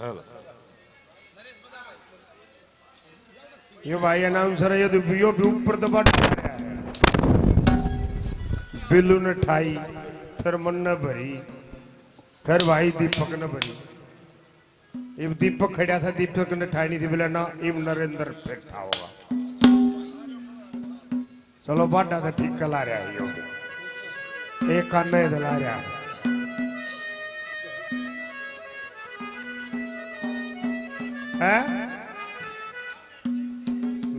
ये भाई अनाउंसर है, ये भी ऊपर दबा रहा है। बिल्लू ने ठाई, फिर मन ने भरी, फिर भाई दीपक ने भरी। इब दीपक खड़ा था, दीपक ने ठाई नहीं थी, बोला ना इब नरेंद्र बैठा होगा। चलो बाटा तो ठीक कला रहा है, यो एक कान दिला रहा है।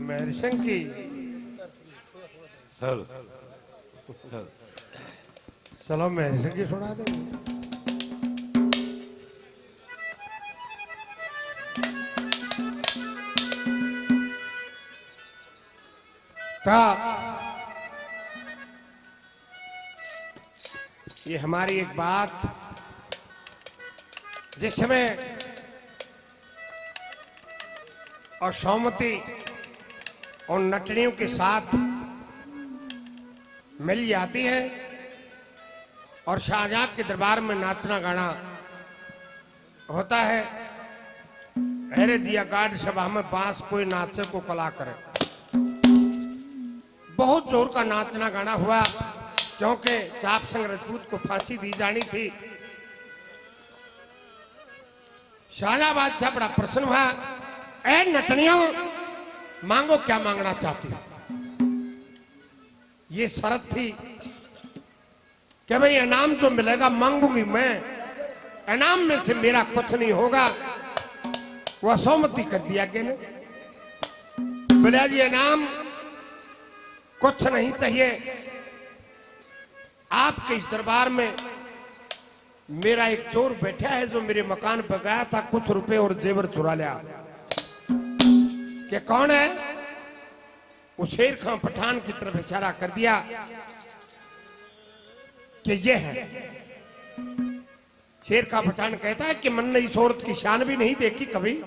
मेरसिंह की चलो मेरसिंह की सुना देंगे। ये हमारी एक बात, जिस समय और सौमती और नटनियों के साथ मिल जाती है और शाहजहां के दरबार में नाचना गाना होता है। अरे दिया गार्ड सभा में बांस कोई नाचे को कला करे। बहुत जोर का नाचना गाना हुआ, क्योंकि चाप सिंह राजपूत को फांसी दी जानी थी। शाहजहां बादशाह बड़ा प्रसन्न हुआ। ए नटनियों, मांगो क्या मांगना चाहती हो। ये शर्त थी कि भाई इनाम जो मिलेगा मांगूंगी मैं, इनाम में से मेरा कुछ नहीं होगा। वह सहमति कर दिया कि ने बोला जी इनाम कुछ नहीं चाहिए, आपके इस दरबार में मेरा एक चोर बैठा है जो मेरे मकान पर गया था, कुछ रुपए और जेवर चुरा लिया। कि कौन है? वो शेर खां पठान की तरफ इशारा कर दिया कि ये है। शेर खां पठान कहता है कि मैंने इस औरत की शान भी नहीं देखी कभी।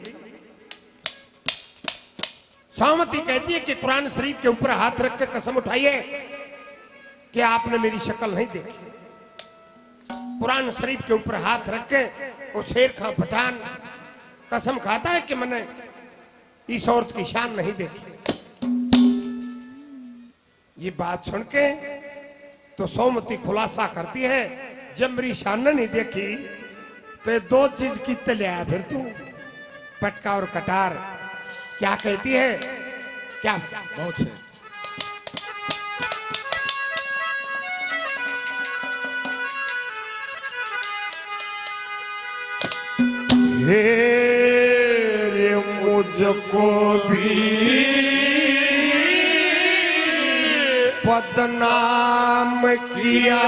सहमति कहती है कि कुरान शरीफ के ऊपर हाथ रख के कसम उठाइए कि आपने मेरी शक्ल नहीं देखी। कुरान शरीफ के ऊपर हाथ रख के वो शेर खां पठान कसम खाता है कि मैंने इस औरत की शान नहीं देखी। ये बात सुन के तो सौमती खुलासा करती है, जब मेरी शान नहीं देखी तो दो चीज की तलिया फिर तू, पटका और कटार। क्या कहती है? क्या बहुत है। हे मुझको भी बदनाम किया,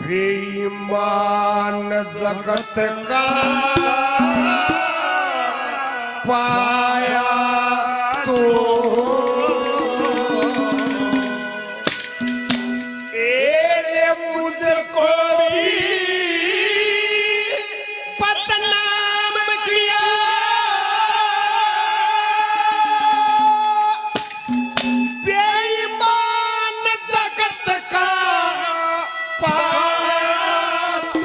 बेईमान जगत का पाया तो एरे मुझको भी बदनाम किया, बेईमान जगत का पाया तो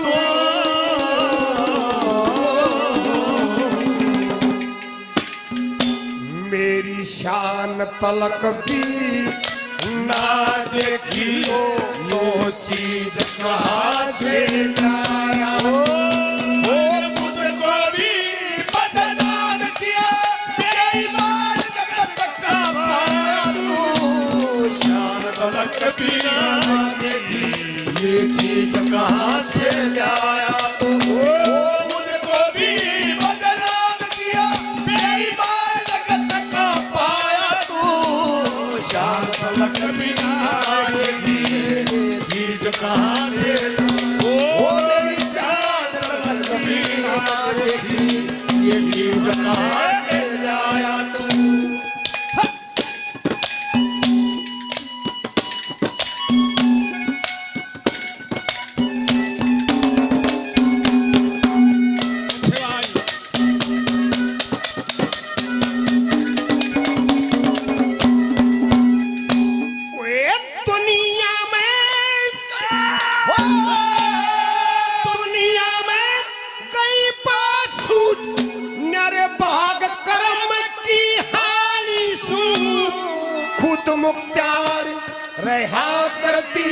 मेरी शान तलक भी ना देखी यो चीज कहाँ से लाया। और मुझको भी बदनाम किया, बेईमान जगत का पाया तू। शान तलक भी ना देखी ये चीज कहाँ से लाया। मुझको भी बदनाम किया, बेईमान जगत का पाया तू। शान तलक भी ना देखी ये चीज कहाँ से लाया। मेरी शान तलक भी ना देखी ये चीज कहाँ से लाया तू। मुख्तार रहा करती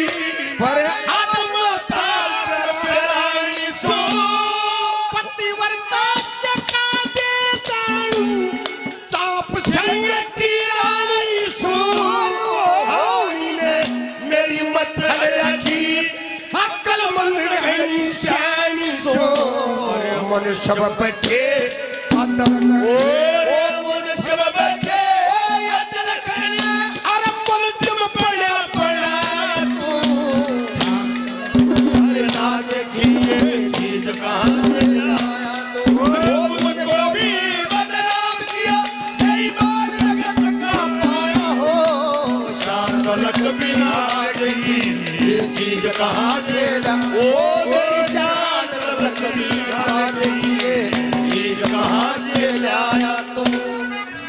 पर आत्मतार पेराणी सो पतिवर्ता चका दे जाणू चाप संगती रानी सो हानी ने मेरी मथल रखी अकल मंद घणी शानी सो मन सब बैठे अदर ओरे मन सब बैठे अदल करने अरे मन तुम पड़ा पड़ा अरे ना देखिए चीज कहाँ से लाया तो मुझको भी बदनाम किया बेईमान लगत का पाया हो शान दौलत बिना देखी ये चीज कहाँ से लाया ओ मेरी शान दौलत बिना देखिए चीज कहाँ से लाया तुम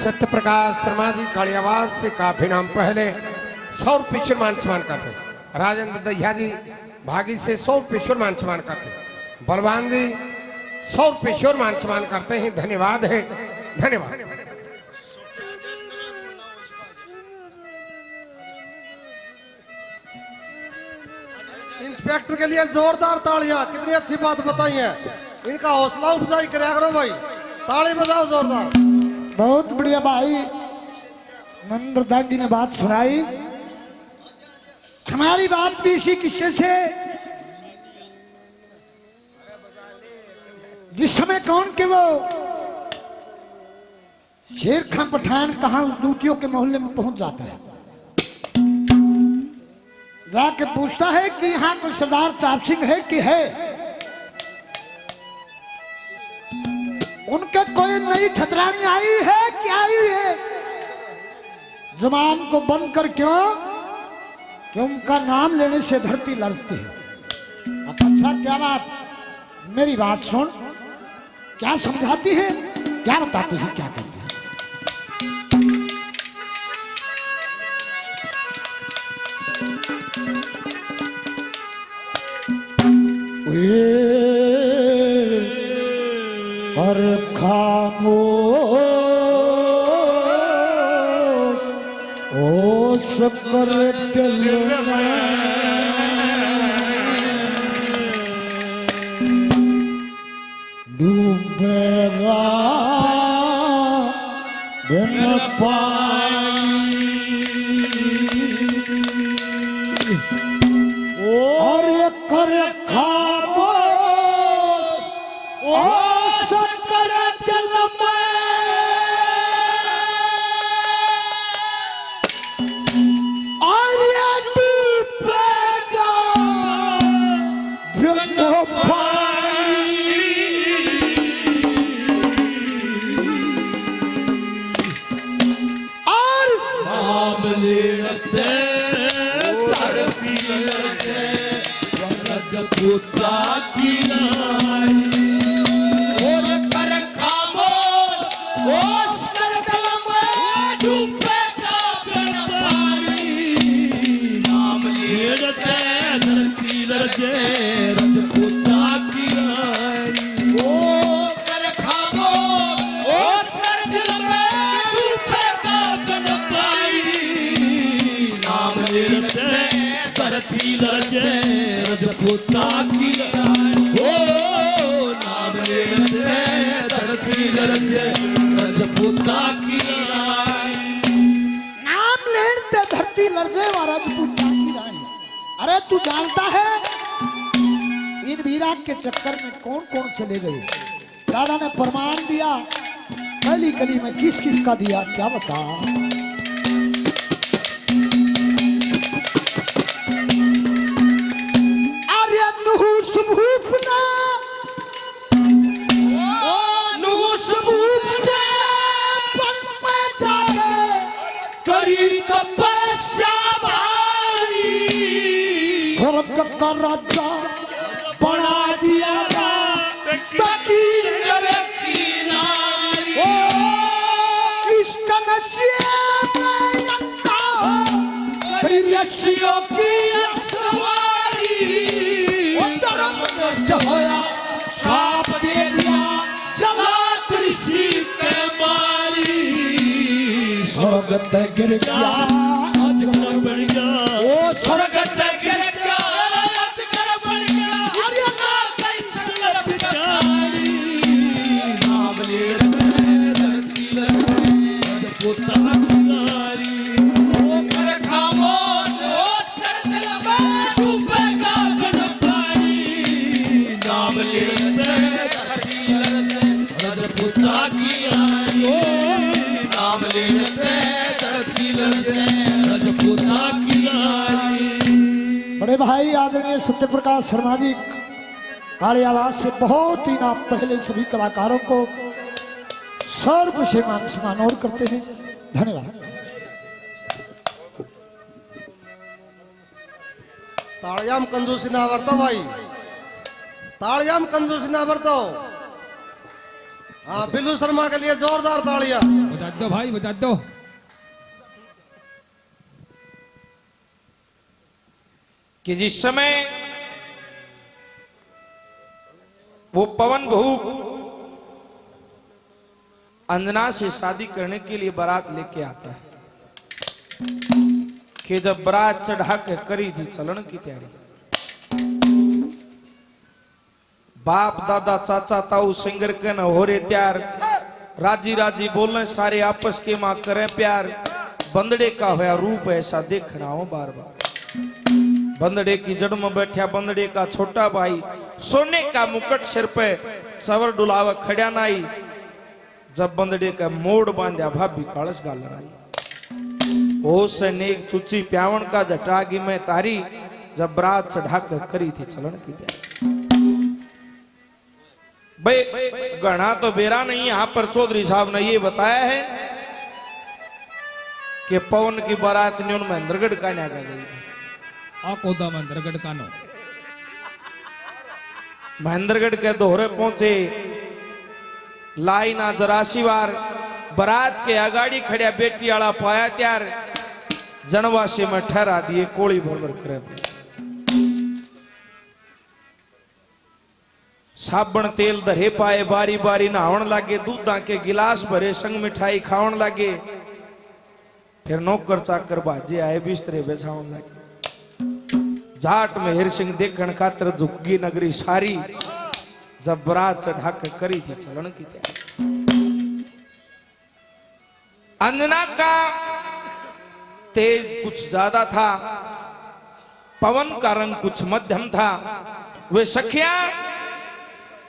सत्य प्रकाश शर्मा जी कालियावास से काफी नाम पहले 100 रुपये मान सम्मान करते। राजेंद्र दहिया जी भागी से 100 रुपये मान सम्मान करते। बलवान जी 100 रुपये मान सम्मान करते हैं। धन्यवाद है, धन्यवाद। इंस्पेक्टर के लिए जोरदार तालियां। कितनी अच्छी बात बताई है, इनका हौसला अफजाई करे करो भाई, ताली बजाओ जोरदार। बहुत बढ़िया भाई नंबर दांगी ने बात सुनाई। हमारी बात भी इसी किस्से से, जिस समय कौन के वो शेर खां पठान कहां उस दूतियों के मोहल्ले में पहुंच जाता है, जाके पूछता है कि यहाँ कोई सरदार चाप सिंह है कि है। उनके कोई नई छतरानी आई है क्या आई है। जुबान को बंद कर क्यों, कि उनका नाम लेने से धरती लरजती है। अब अच्छा क्या बात, मेरी बात सुन, क्या समझाती है, क्या बताती है, क्या करती है। और खामोश ओस कर दिल में डूबेगा बिन पानी। और ये कर खामोश ओस कर दिल में और ये डूबेगा बिन पानी। और नाम लेते धरती लगे वरज पुता की नाई और कर खामोश ओस कर दिल में डूबेगा बिन पानी। नाम लेते धरती लगे रजपुता की नाई ओ कर खामोश ओस कर दिल में डूबेगा बिन पानी। नाम लेते धरती लगे रजपुता की ओ नाम लेते धरती लगे रजपुता की नाम लेते धरती लर्जे व राजपूता की रानी। अरे तू जानता है इन वीरा के चक्कर में कौन कौन चले गए। दादा ने प्रमाण दिया, गली गली में किस किस का दिया, क्या बता। अरे नुहूस भूपना नुस भूपने पल में जावे करी तपस्या भारी स्वर्ग का राजा बना दिया था तकीर की नारी ओ इसका नसीब में लगता है रस्सियों की सवारी वो धर्म नष्ट होया, साप दे दिया जला त्रिशी के मारी स्वर्ग ते गिर गया आज स्वर्ग तक प्यारा असगर बन गया अरे ना कई सकल बिचारी नाम ले धरती रजपुता किनारी ओ कर खामोश होश कर दिल में डूबेगा बिन पानी नाम ले धरती रजपुता किनारी नाम ले धरती रजपुता किनारी। बड़े भाई आदरणीय सत्य प्रकाश शर्मा जी काली आवाज से बहुत ही नाम पहले सभी कलाकारों को सर्व से मान सम्मान और करते हैं। धन्यवाद। ताळ्याम कंजूसी ना बरतो भाई, ताळ्याम कंजूसी ना बरतो। हाँ, बिल्लू शर्मा के लिए जोरदार तालियां। बजा दो भाई, बजा दो। कि जिस समय वो पवन भूप अंजना से शादी करने के लिए बारात लेके आता है कि जब बारात चढ़ा के करी थी चलन की तैयारी, बाप दादा चाचा ताऊ सिंगर के न हो रे त्यार, राजी राजी बोलने सारे आपस के मां करें प्यार, बंदड़े का होया रूप ऐसा देखना हो बार बार। बंदड़े की जड़ में बैठा बंदड़े का छोटा भाई, सोने का मुकुट सिर पे सवर डुलावा खड़ा नाई, जब बंदड़े का मोड़ बांधा भाभी कालस गाल आई, ओ से नेक चुची प्यावन का जटागी में तारी, जब बरात चढ़ा कर करी थी चलन की तैयारी। भाई गणा तो बेरा नहीं, यहां पर चौधरी साहब ने ये बताया है कि पवन की बारात न्यून महेंद्रगढ़ का न्यागा गई। आकोदा महेंद्रगढ़ कानो महेंद्रगढ़ के दोहरे पहुंचे, लाइन जरासी बार बारात के अगाड़ी खड़िया बेटी आला पाया त्यार, जनवासी में ठहरा दिए कोड़ी भर भर करे। साबण तेल धरे पाए बारी बारी नहावन लागे, दूधा के गिलास भरे संग मिठाई खावन लागे, फिर नौकर चाकर बाजे आए बिस्तरे बिछावन लागे। जाट में हिर सिंह देखन खातर झुग्गी नगरी सारी, जब बारात चढ़ा के करी थी चलन की तैयारी। अंजना का तेज कुछ ज्यादा था, पवन का रंग कुछ मध्यम था। वे सखियां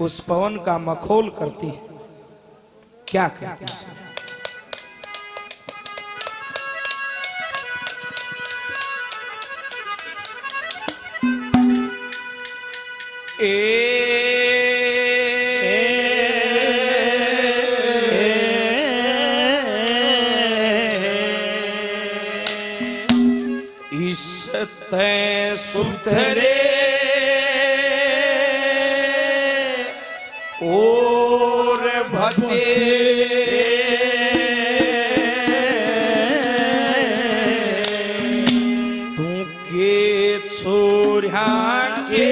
उस पवन का मखौल करती है, क्या कहती है? इसते सुधरे और भते तू के छोरिया के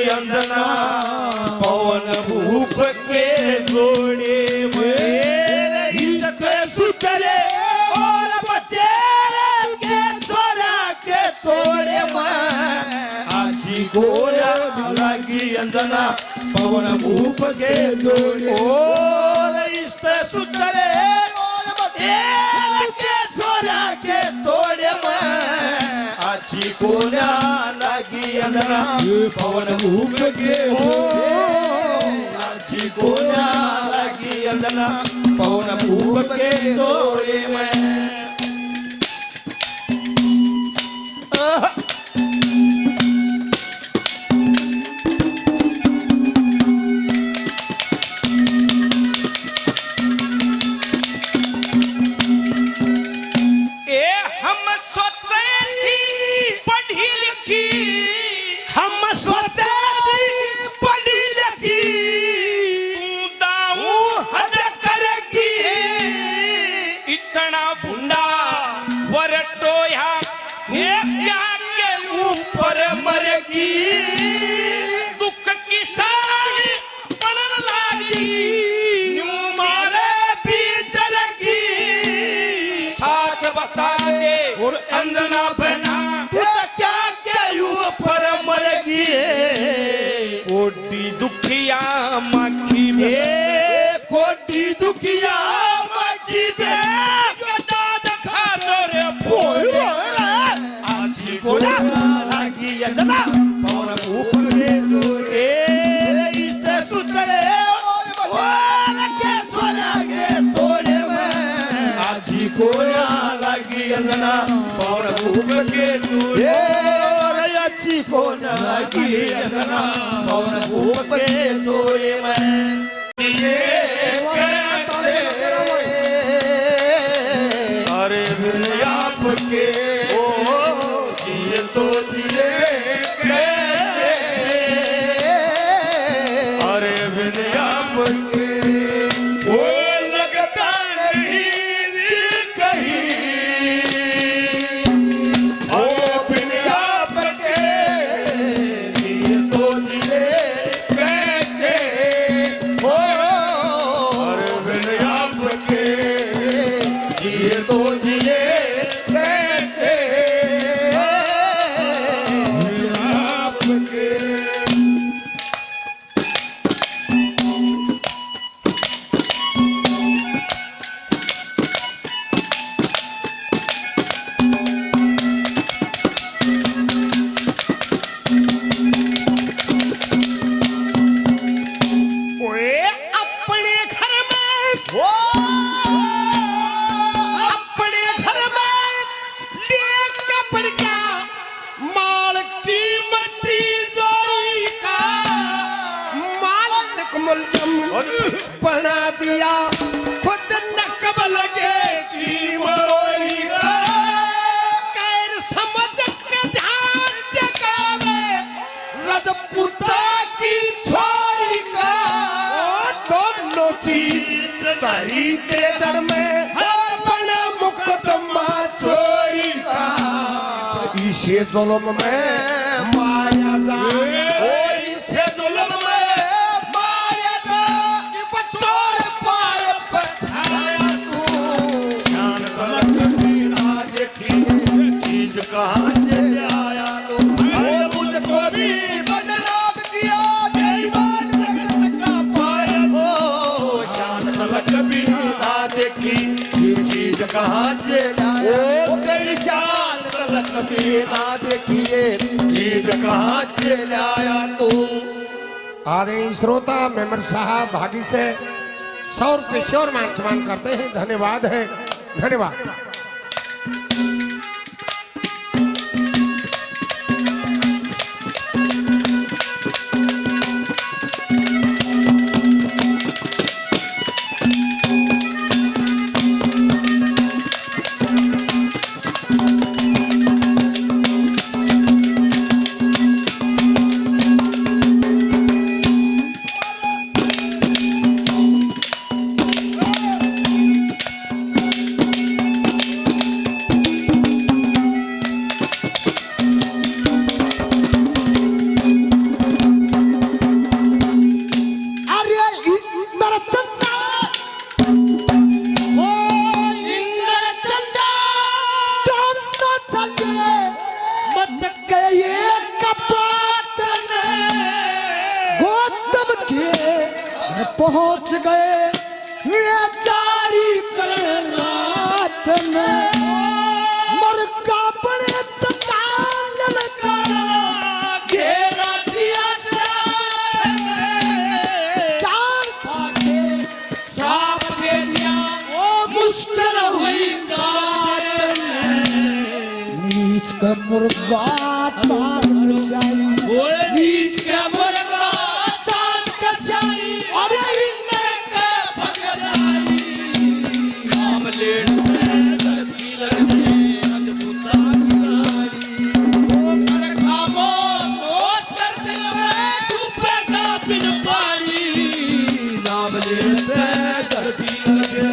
अंजना पवन भूप के जोड़े में सुतरे और बतेरे के छोरा के तोड़े में आजी गोया लगी अंजना पवन भूप के जोड़े और सुतरे और बतेरे के छोरा के तोड़े में आजी गोया लगी अंजना पवन भूप के हो अच्छी कोना लगी अंजना पवन भूप के जोड़े में दुखिया मक्खी में कोटी दुखिया मक्खी में दाद खा रे फोड़ आजी कोला लागी यजना पौन भूप के दोए इस्ते सुतरे और के सोना के तोड़े में आजी कोला लागी यजना पौन भूप के दोए और अच्छी कोला लागी यजना पौन भूप के तोड़े में अरे बिन आपके ओ जिए तो जिए कैसे अरे बिन आपके वो लगता नहीं दिल कहीं ओ बिन आपके जिए तो जिए कैसे ओ अरे बिन आपके जिए तो जिए कैसे बिन आपके ओए अपने घर में अपने घर में लेके बढ़ गया माल कीमती जोई का मालिक मुलजम बना दिया खुद नकब लगे की मोरी का कैर समझ के ध्यान टिकावे रजपुता की छोरी का दोनों चीज तरी तेजर में बना मुकदमा चोरी का इसे जुल्म में माया जाए इसे जुल्म में मारे दा चोर पार पछाया तू शान तलक बिना देखी चीज कहाँ से आया तू मुझको भी बदनाम किया बेईमान जगत का पाया ओ शान तलक बिना देखी ये चीज कहाँ से आया ओ तेरी शान तलक बिना देखिए चीज कहाँ से लाया तू आदरणीय श्रोता मेमर साहब भागी से 100 रुपये श्योर मान सम्मान करते हैं। धन्यवाद है, धन्यवाद। अरे इंद्र चंदा ओ इंद्र चंदा चंदा चले मत गए कपाट में गौतम के पहुंच गए वे जारी कर रात में मुर्गा बड़े चंदान लगा घेरा दिया साथ में चार पाके श्राप दे दिया ओ मुश्किल हुई गात में नीच का मुर्गा चाल कसाई नीच का मुर्गा चाल कसाई अरे इंद्र का भगनाई नाम लेते धरती लड़ने अद्भुता किनारी ओ कर खामोश सोच कर दिल में डूबेगा बिन पानी नाम लेते धरती लड़ने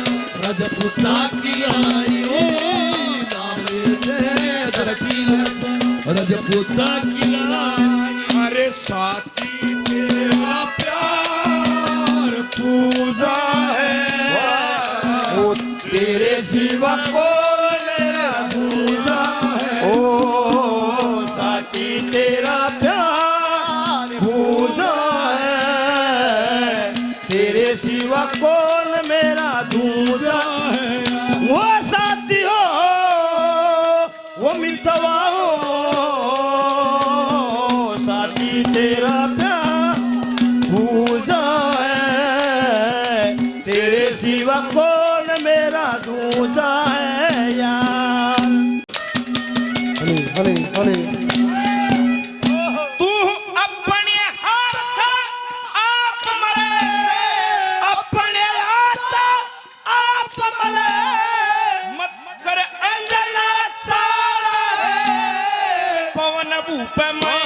रजपुता किनारी ओ नाम लेते धरती लड़ने रजपुता किनारी अरे साथी तेरा प्यार पूजा है वो तेरे सिवा को पूजा है ओ साथी तेरा प्यार पूजा है तेरे सिवा कौन मेरा दूजा है वो साथी हो वो मितवा हो साथी तेरा प्यार पूजा है तेरे सिवा कौन मेरा दूजा है यार। हले हले हले तू अपने हाथ आप मरे से अपने हाथ आप मरे मत कर अंजना चाला है पवन भूप में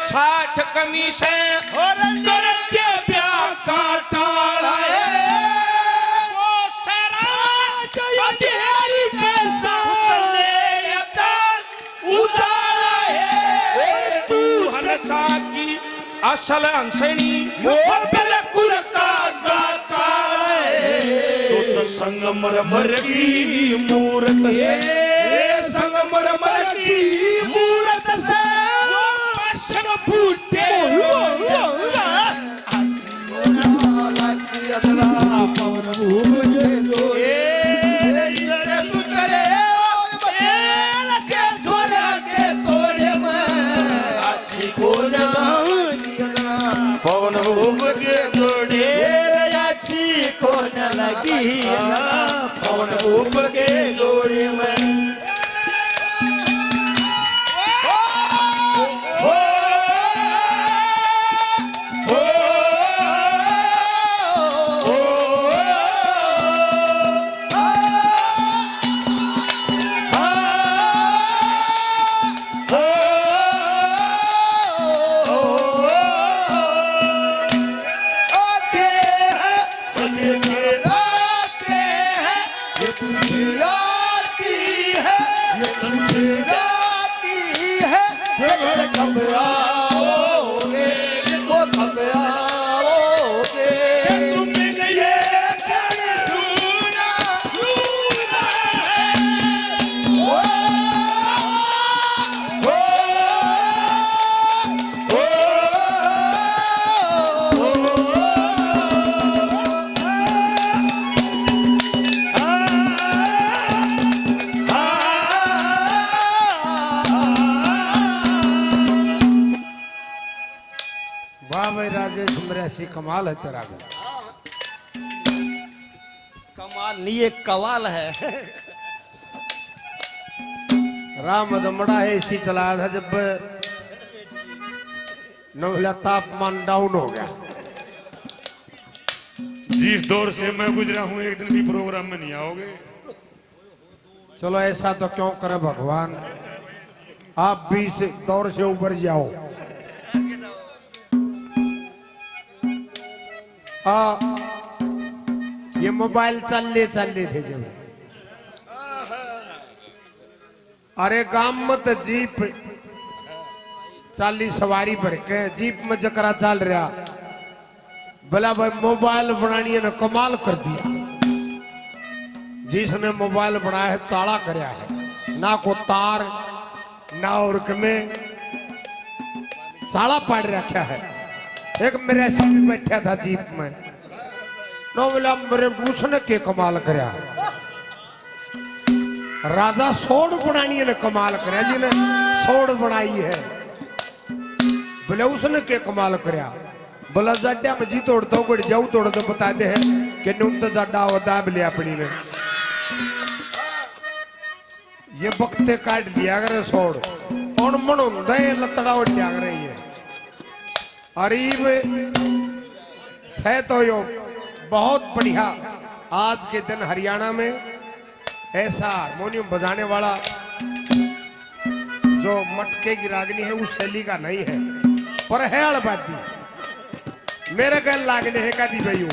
60 कमी से और करते ब्याह का टाला है वो सराज अंधेरी जैसा उजाला है तू हंसा की असल हंसनी वो बिल्कुल काका है तो संगमरमर की मूरत से संगमरमर की मूरत से पश्चिम फूटे पवन भूप के जोड़े अच्छी को न लगी पवन भूप के जोड़े में वाह भाई राजेश मेरा ऐसी कमाल है तेरा भी। कमाल नहीं एक कवाल है राम दमड़ा है इसी चलाया था जब नौला तापमान डाउन हो गया। जिस दौर से मैं गुजरा हूं एक दिन भी प्रोग्राम में नहीं आओगे। चलो ऐसा तो क्यों करे भगवान, आप भी इस दौर से ऊपर जाओ। ये मोबाइल चल ले थे जब, अरे गांव में तो जीप चाली सवारी भर के जीप में जकरा चल रहा भला भाई मोबाइल बनानी ने कमाल कर दिया। जिसने मोबाइल बनाया है चाला करया है, ना को तार ना और में चाला पाड़ रखा है। एक मेरे ऐसे भी बैठा था जीप में, नो बोला मेरे उसने के कमाल करया। राजा सोड़ बनानी ने कमाल करया, जिन्हें सोड़ बनाई है बोले उसने के कमाल करया। बोला जाड्या में जी तोड़ दो गुड़ जाऊ तोड़ दो बता दे है कि नून तो जाड्डा होता बोले अपनी ने ये बख्ते काट दिया करे सोड़ और मन होता है लतड़ा उठ जा रही है। अरीब सह तो यो बहुत बढ़िया आज के दिन हरियाणा में ऐसा हारमोनियम बजाने वाला जो मटके की रागनी है उस शैली का नहीं है, पर है अड़बाती मेरे गल लागने है का दी भाई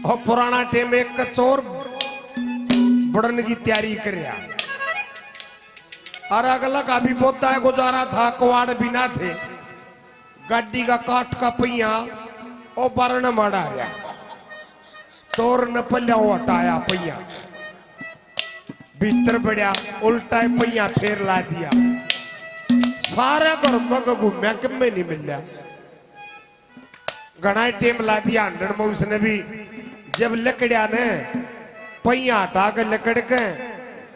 और पुराना टेम एक कचोर बढ़ने की तैयारी कर रहा और अगला का भी पोता है गुजारा था, कवाड़ बिना थे, गाड़ी का काट का पहिया ओ बरण मारा रहा, चोर ने पल्ला हटाया पहिया भीतर बढ़िया उल्टा पहिया फेर ला दिया, सारा घर मग घूमया कि मैं नहीं मिल रहा। घना टेम ला दिया हंड्रेड में उसने भी जब लकड़िया ने पहिया हटा कर लकड़ के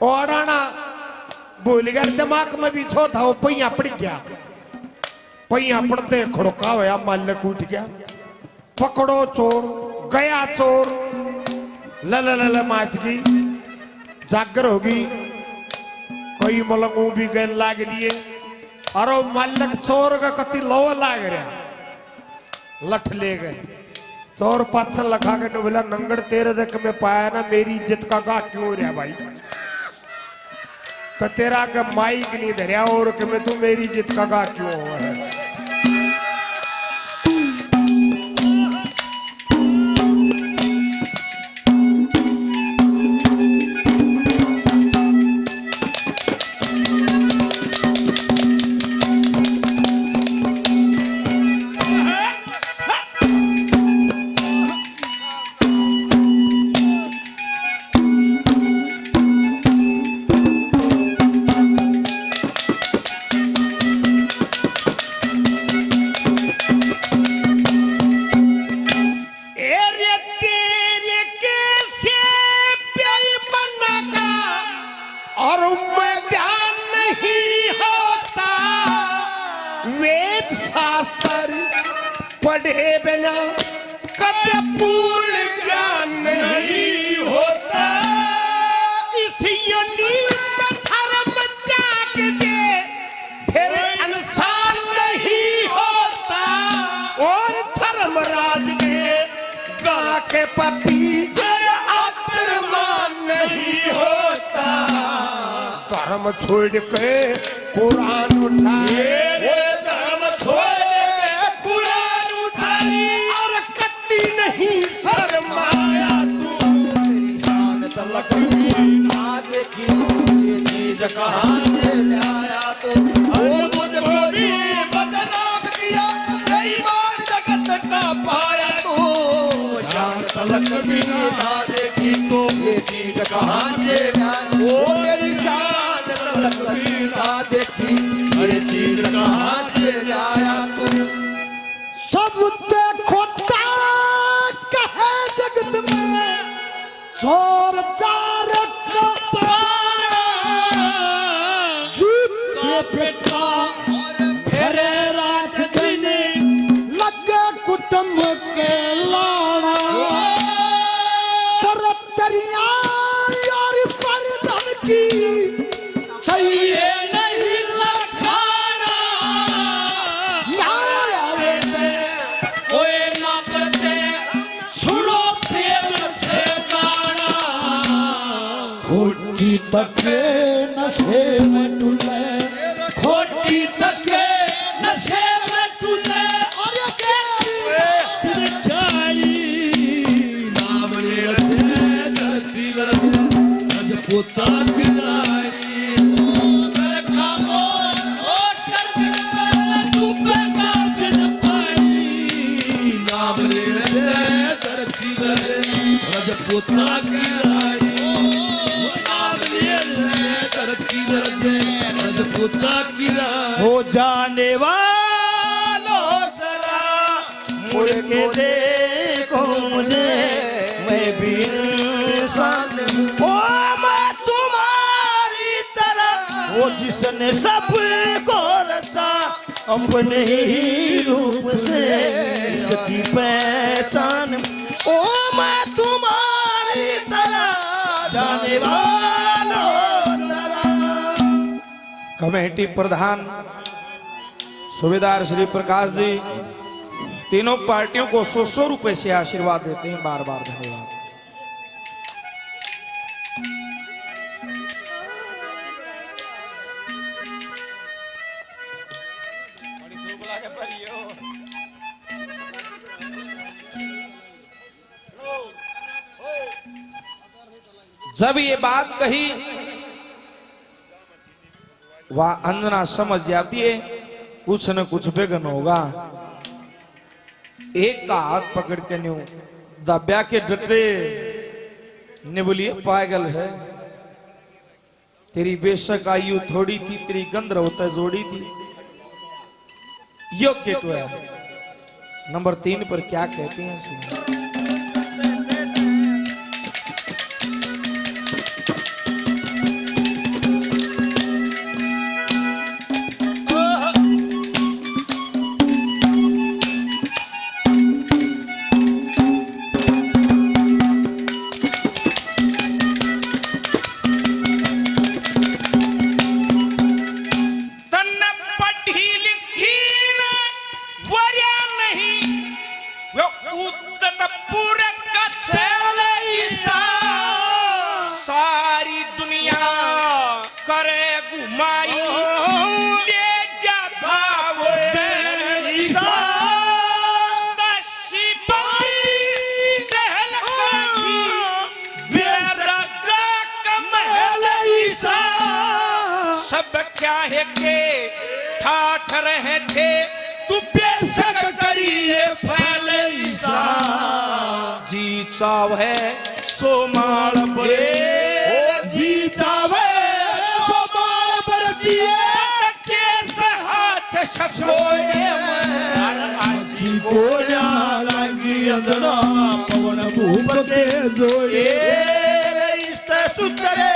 ओढ़ाना भूल गया दिमाग में भी छो था वो पहिया पड़ गया पहिया पड़ते खड़का होया मालिक उठ गया पकड़ो चोर गया चोर लल माच गई जागर होगी कोई मलंगू भी गए लाग लिए अरे मालिक चोर का कति लो लाग रहा लठ ले गए चोर पाछल लखा के बोला नंगड़ तेरे देख में पाया ना मेरी इज्जत का गा क्यों रहा भाई तो तेरा का माइक नहीं धरिया और कि मैं तू मेरी इज्जत का गा क्यों हुआ है पढ़े बिना कभी पूर्ण ज्ञान नहीं होता इस योनि में धर्म जाग दे फिर इंसान नहीं होता और धर्मराज में जाके पपी आत्मान नहीं होता धर्म छोड़ के कुरान उठाए धर्म छोड़ नहीं शर्माया तू मेरी शान तलक ना देखी ये चीज कहाँ से लाया तू मुझको भी बदनाम किया कई बार जगत का पाया तू शान तलक भी ना देखी तो ये चीज कहाँ से लाया ओ मेरी शान तलक भी ना देखी ये चीज कहाँ से लाया तू सब खोटा कहे जगत में चोर चार बेटा फेरे रात दिन लगे कुटुंब के लाना करतरिया यार पर धन की चाहिए नहीं लखाना न्याय आवे कोई ना पड़ते सुनो प्रेम से गाना खोटी तके नशे में टुले खोटी तके नशे में टुले और के चाई नाम लेते धरती लगे अज पोता पिराई कर खामोश होश कर दिल में डूबेगा बिन पानी नाम लेते धरती लगे अज पोता पिराई नाम लेते धरती लगे अज पोता पिराई हो जाने वालों जरा मुड़ के देखो मुझे मैं भी इंसान हूँ ओ मैं तुम्हारी तरह वो जिसने सबको रचा अपने ही रूप से इसकी पहचान ओ मैं तुम्हारी तरह जाने वालों जरा। कमेटी प्रधान सूबेदार श्री प्रकाश जी तीनों पार्टियों को 100 रुपए से आशीर्वाद देते हैं बार बार धन्यवाद। जब ये बात कही वह अंजना समझ जाती है कुछ न कुछ विघ्न होगा। एक का हाथ पकड़ के न्यू दब्या के डटे ने बोलिए पागल है तेरी बेशक आयु थोड़ी थी तेरी गंध होता जोड़ी थी यो केटो है नंबर 3 पर क्या कहती हैं सुनिए। सारी दुनिया करे घुमाई ले जा भाव सब क्या है के ठाठ रहे थे तू बेशक करिए फैले जी चाव है सो माल बरे जी चावे सो माल पर दिए कैसे हाथ सकोए आजी को ना लगी अंदना पवन भूप के जोड़े इस्ते सुतरे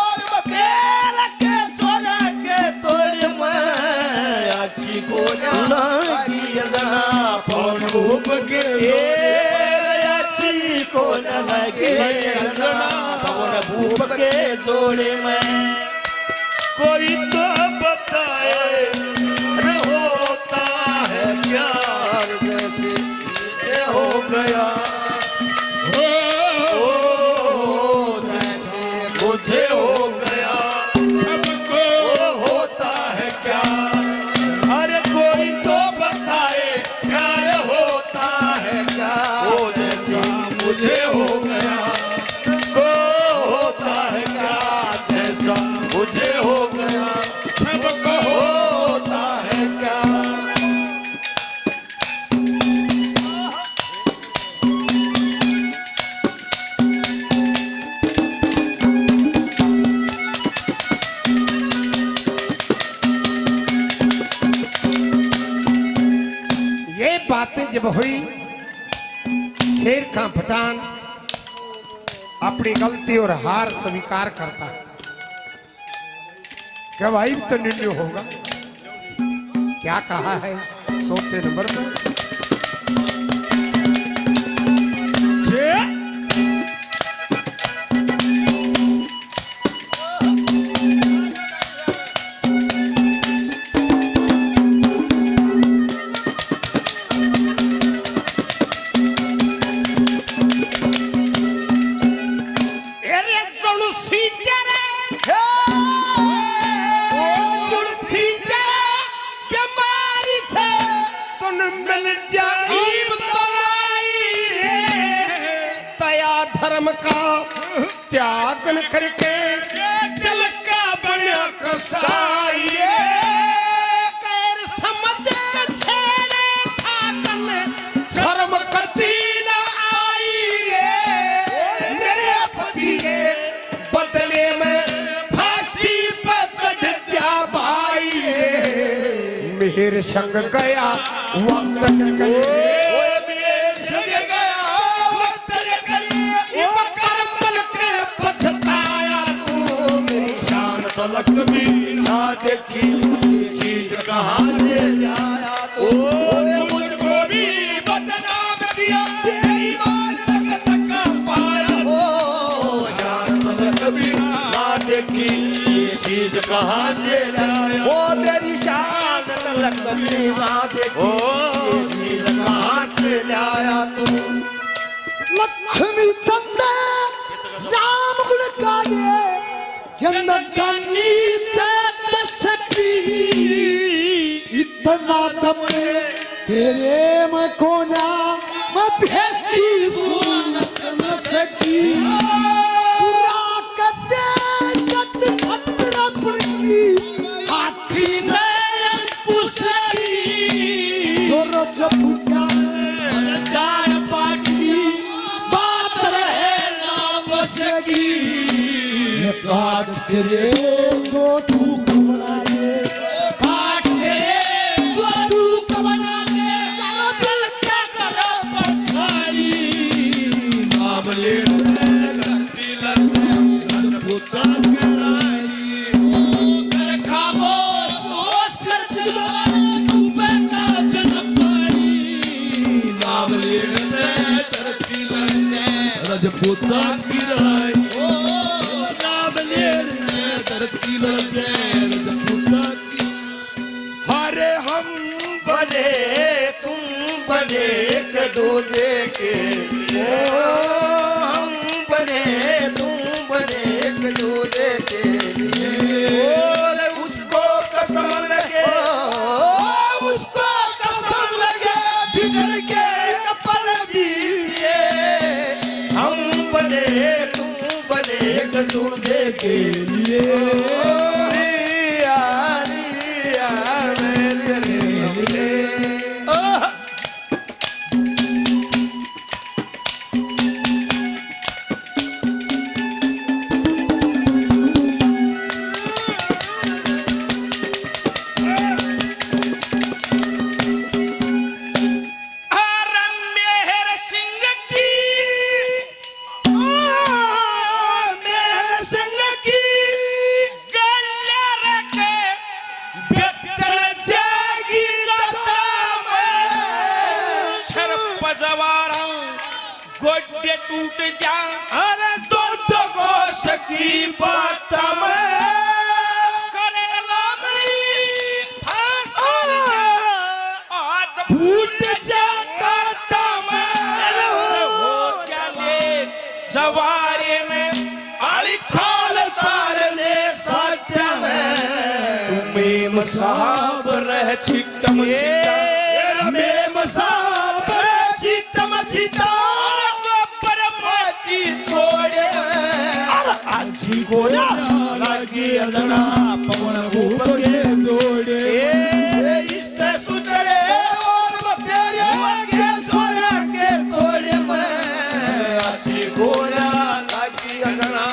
और बकेर के सोना के तोड़े मैं आजी को ना लगी अंदना पवन भूप के को न लगे अंगना पवन भूप के जोड़े में कोई तो बताए रे होता है प्यार जैसे ये हो गया जैसे मुझे हो गया सबको होता है क्या अरे कोई तो बताए प्यार होता है क्या वो जैसा मुझे हो गया को होता है क्या जैसा मुझे हो गया सबको होता है क्या ये बातें जब हुई शेर का पठान अपनी गलती और हार स्वीकार करता है क्या भाई तो निर्णय होगा क्या कहा है 4 नंबर में धर्म का त्याग न करके दिल का बड़ा कसाई कर समझ छेड़े खातन शर्म कती न आई मेरे पति के बदले में फांसी पकड़ जा भाई मेरे संग गया वक्त निकले तलक भी ना देखी चीज कहाँ से आया तो मुझको भी बदनाम किया बेईमान रगत का पाया हो शान तलक भी ना देखी चीज कहाँ से आया वो मेरी शान तलक भी ना देखी चीज कहाँ से लाया तू लक्ष्मी चंदा राम गुण गाये जन्नतनी से सकी इतना दम तेरे में कोना मैं भेती सुन सकी पूरा कदे सत खतरा पड़की आखी में अंकुश की जोर जबुका जान पाटी बात रहे ना बसकी काट तेरे दो टूक बनाए काट तेरे दो टूक बनाए दिल के पोता की रानी नाम ले धरती लगे पोता की हरे हम बने तुम बने एक दूजे के हम बने तुम बने एक दूजे के लिए और उसको कसम लगे उसको कसम लगे बिछड़ के कपल बीतिए हम बने तुम बने एक दूजे के लिए गोड्डे टूट जा अरे दो कोश की बात में करे लामड़ी आत फूट जा काटा में हो चले जवारे में आली खाल तारने साटा में तुम्हें मसाहब रह छिटम छिटा में मसाहब रह छिटम छिटा अच्छी गोरा लगी अदना पवन रूप के जोड़े इस्ते सुतरे और बतेरे के छोरे के तोड़े में अच्छी गोरा लगी अदना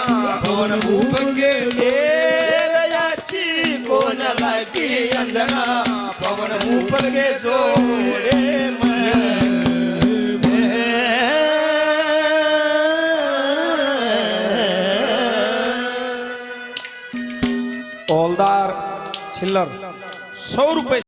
पवन रूप के अच्छी गोरा लगी अदना पवन रूप के जोड़े में हौलदार छिल्लर 100 रुपए